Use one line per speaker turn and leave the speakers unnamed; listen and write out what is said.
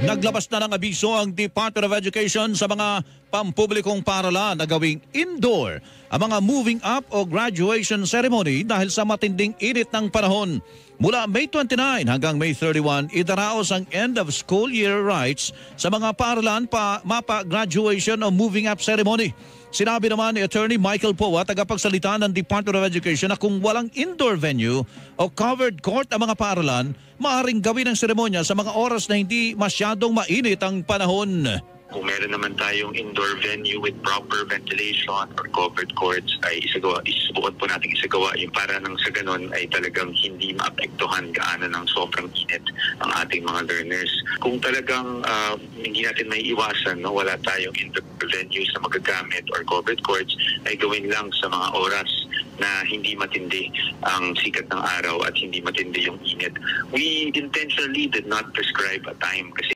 Naglabas na ng abiso ang Department of Education sa mga pampublikong paaralan na gawing indoor ang mga moving up o graduation ceremony dahil sa matinding init ng panahon. Mula May 29 hanggang May 31, idaraos ang end of school year rites sa mga paaralan pa mapa graduation o moving up ceremony. Sinabi naman ni Attorney Michael Poa, tagapagsalita ng Department of Education, na kung walang indoor venue o covered court ang mga paaralan, maaaring gawin ang seremonya sa mga oras na hindi masyadong mainit ang panahon.
Kung meron naman tayong indoor venue with proper ventilation or covered courts, ay isusubukan po natin isagawa yung para nang sa ganun ay talagang hindi maapektuhan gaano ng sobrang init ang ating mga learners. Kung talagang hindi natin may iwasan, no, wala tayong indoor venues na magagamit or covered courts, ay gawin lang sa mga oras na hindi matindi ang sikat ng araw at hindi matindi yung init. We intentionally did not prescribe a time kasi